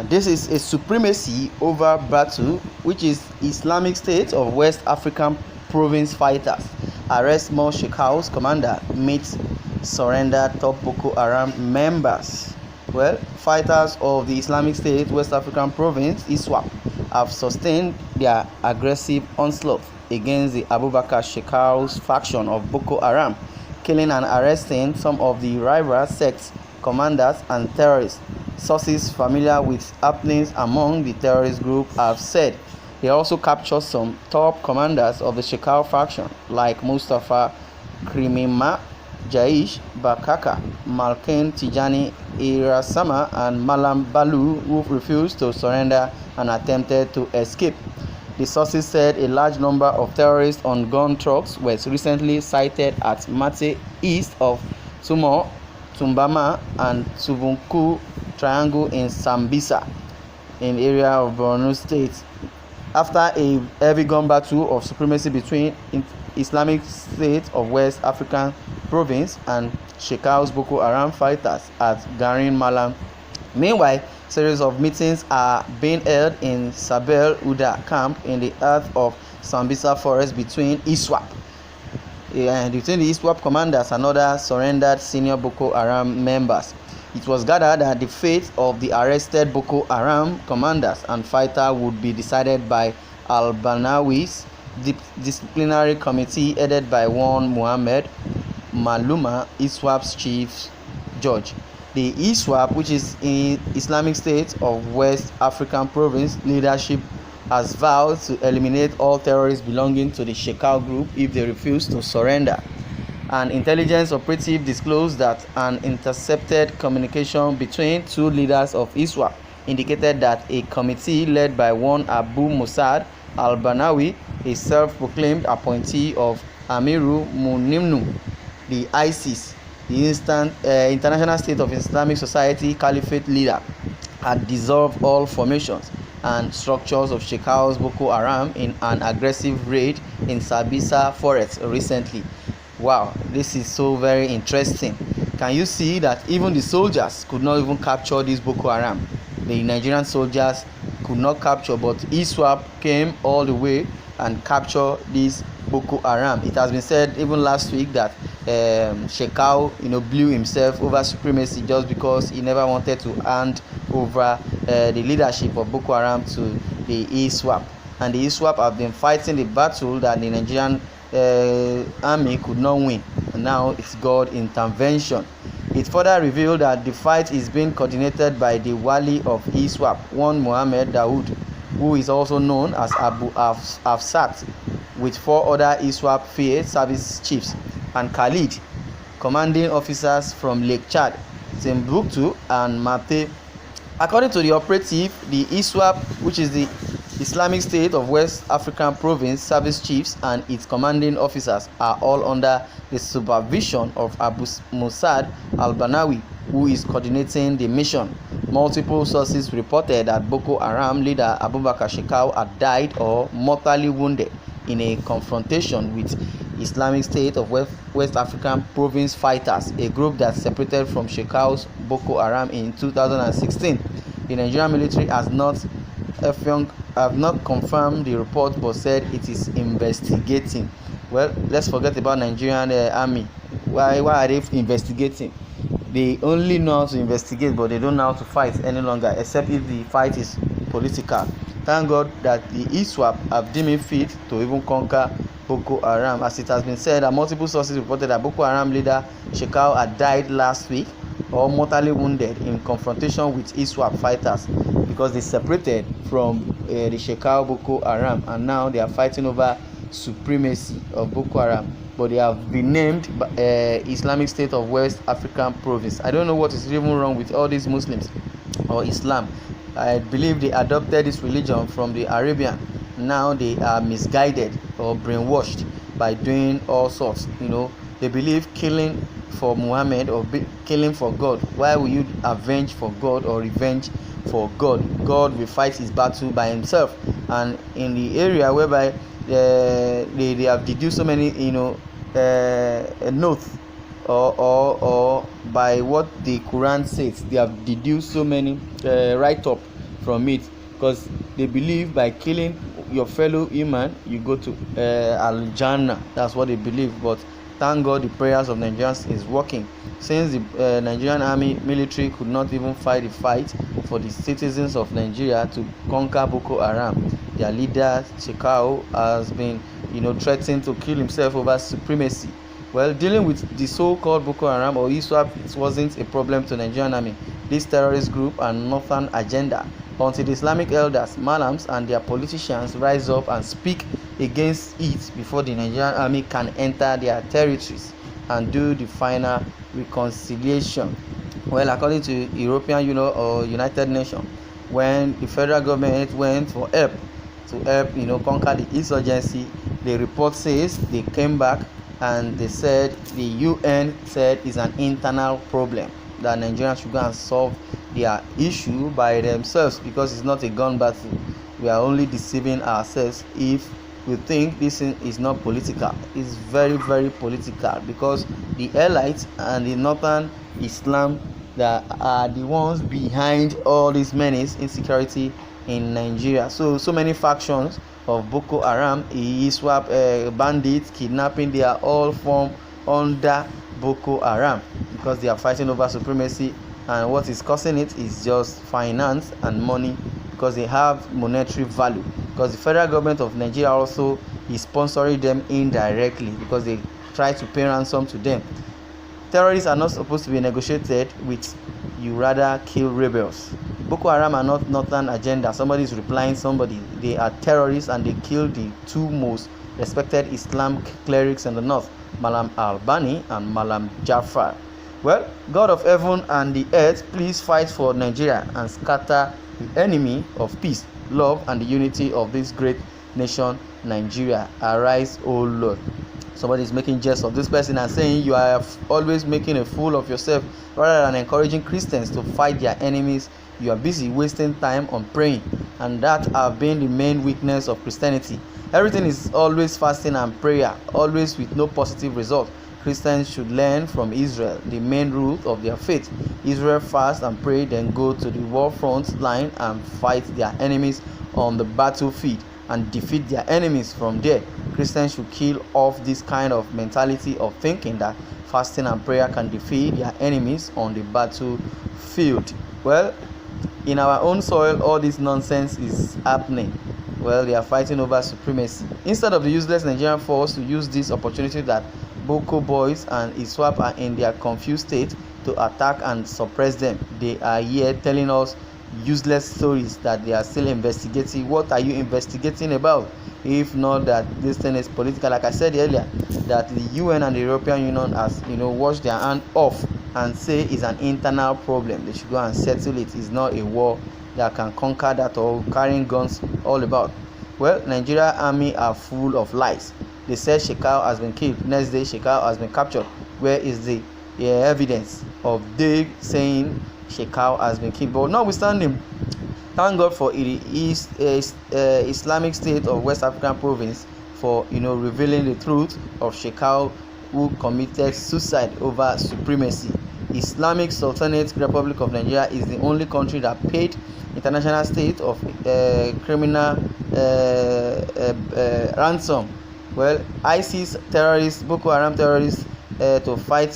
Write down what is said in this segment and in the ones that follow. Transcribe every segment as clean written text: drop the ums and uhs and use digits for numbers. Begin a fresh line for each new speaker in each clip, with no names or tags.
This is a supremacy over battle, which is Islamic State of West African province fighters arrest more Shekau's commander meets surrender top Boko Haram members. Well, fighters of the Islamic State West African province ISWAP have sustained their aggressive onslaught against the Abubakar Shekau's faction of Boko Haram, killing and arresting some of the rival sects commanders and terrorists. Sources familiar with happenings among the terrorist group have said they also captured some top commanders of the Shekau faction like Mustafa Krimima, Jaish Bakaka, Malkin Tijani Irasama, and Malam Balu, who refused to surrender and attempted to escape. The sources said a large number of terrorists on gun trucks were recently sighted at Mate east of Tumo, Tumbama, and Tubunku Triangle in Sambisa, in the area of Borno State. After a heavy gun battle of supremacy between Islamic State of West African Province and Shekau's Boko Haram fighters at Garin Malam. Meanwhile, series of meetings are being held in Sabel Uda camp in the heart of Sambisa forest between ISWAP between the ISWAP commanders and other surrendered senior Boko Haram members. It was gathered that the fate of the arrested Boko Haram commanders and fighters would be decided by Al-Banawi's disciplinary committee headed by one Muhammad Maluma, ISWAP's chief judge. The ISWAP, which is in Islamic State of West African Province leadership, has vowed to eliminate all terrorists belonging to the Shekau group if they refuse to surrender. An intelligence operative disclosed that an intercepted communication between two leaders of ISWAP indicated that a committee led by one Abu Musad al-Banawi, a self-proclaimed appointee of Amiru Munimnu, the ISIS, the International State of Islamic Society Caliphate leader, had dissolved all formations and structures of Shekau's Boko Haram in an aggressive raid in Sabisa Forest recently. Wow, this is so very interesting. Can you see that even the soldiers could not even capture this Boko Haram? The Nigerian soldiers could not capture, but ISWAP came all the way and captured this Boko Haram. It has been said even last week that Shekau, blew himself over supremacy just because he never wanted to hand over the leadership of Boko Haram to the ISWAP. And the ISWAP have been fighting the battle that the Nigerian army could not win. And now it's God's intervention. It further revealed that the fight is being coordinated by the Wali of ISWAP, one Muhammad Dawood, who is also known as Abu Afsat, with four other ISWAP field service chiefs, and Khalid, commanding officers from Lake Chad, Timbuktu, and Mate. According to the operative, the ISWAP, which is the Islamic State of West African Province service chiefs and its commanding officers, are all under the supervision of Abu Musad al-Banawi, who is coordinating the mission. Multiple sources reported that Boko Haram leader Abubakar Shekau had died or mortally wounded in a confrontation with Islamic State of West African Province fighters, a group that separated from Shekau's Boko Haram in 2016. The Nigerian military have not confirmed the report but said it is investigating. Well, let's forget about Nigerian army. Why are they investigating? They only know how to investigate, but they don't know how to fight any longer, except if the fight is political. Thank God that the ISWAP have deemed it fit to even conquer Boko Haram, as it has been said that multiple sources reported that Boko Haram leader Shekau had died last week or mortally wounded in confrontation with ISWAP fighters because they separated from the Shekau Boko Haram, and now they are fighting over supremacy of Boko Haram, but they have been named Islamic State of West African Province. I don't know what is even wrong with all these Muslims or Islam. I believe they adopted this religion from the Arabian. Now they are misguided or brainwashed by doing all sorts. They believe killing for Muhammad or killing for God. Why will you avenge for God or revenge for God? God will fight his battle by himself. And in the area whereby they have deduced so many notes or by what the Quran says, they have deduced so many write-up from it, because they believe by killing your fellow human you go to Al-Jannah. That's what they believe. But thank God the prayers of Nigerians is working, since the Nigerian army military could not even fight the fight for the citizens of Nigeria to conquer Boko Haram. Their leader Shekau has been threatening to kill himself over supremacy. Well, dealing with the so-called Boko Haram or ISWAP, it wasn't a problem to Nigerian army. This terrorist group and northern agenda, until the Islamic elders, Malams and their politicians rise up and speak against it before the Nigerian army can enter their territories and do the final reconciliation. Well, according to European Union or United Nations, when the federal government went for help to help conquer the insurgency, the report says they came back and they said the UN said it's an internal problem, that Nigerians should go and solve their issue by themselves, because it's not a gun battle. We are only deceiving ourselves if we think this is not political. It's very, very political, because the elites and the northern Islam that are the ones behind all this menace insecurity in Nigeria. So many factions of Boko Haram, ISWAP, bandits, kidnapping, they are all formed under Boko Haram, because they are fighting over supremacy, and what is causing it is just finance and money, because they have monetary value, because the federal government of Nigeria also is sponsoring them indirectly, because they try to pay ransom to them. Terrorists are not supposed to be negotiated with, you rather kill rebels. Boko Haram are not northern agenda. Somebody is replying somebody. They are terrorists, and they kill the two most respected Islam clerics in the north, Malam Albani and Malam Jafar. Well, God of heaven and the earth, please fight for Nigeria and scatter the enemy of peace, love, and the unity of this great nation, Nigeria. Arise, O Lord. Somebody is making jest of this person and saying you are always making a fool of yourself rather than encouraging Christians to fight their enemies. You are busy wasting time on praying, and that have been the main weakness of Christianity. Everything is always fasting and prayer, always with no positive result. Christians should learn from Israel, the main root of their faith. Israel fast and pray, then go to the war front line and fight their enemies on the battlefield and defeat their enemies from there. Christians should kill off this kind of mentality of thinking that fasting and prayer can defeat their enemies on the battlefield. Well, in our own soil, all this nonsense is happening. Well, they are fighting over supremacy. Instead of the useless Nigerian force to use this opportunity that Boko boys and ISWAP are in their confused state to attack and suppress them, they are here telling us useless stories that they are still investigating. What are you investigating about? If not that this thing is political, like I said earlier, that the UN and the European Union has washed their hand off and say it's an internal problem. They should go and settle it. It's not a war that can conquer that, or carrying guns all about. Well, Nigeria army are full of lies. They said Shekau has been killed. Next day, Shekau has been captured. Where is the evidence of they saying Shekau has been killed? But notwithstanding, thank God for the Islamic State of West African Province for revealing the truth of Shekau, who committed suicide over supremacy. Islamic Sultanate Republic of Nigeria is the only country that paid international state of criminal ransom. Well, ISIS terrorists, Boko Haram terrorists, to fight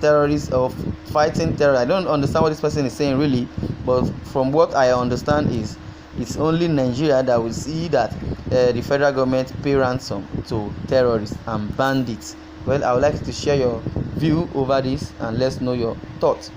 terrorists of fighting terror. I don't understand what this person is saying really, but from what I understand is it's only Nigeria that will see that the federal government pay ransom to terrorists and bandits. Well, I would like to share your view over this, and let's know your thoughts.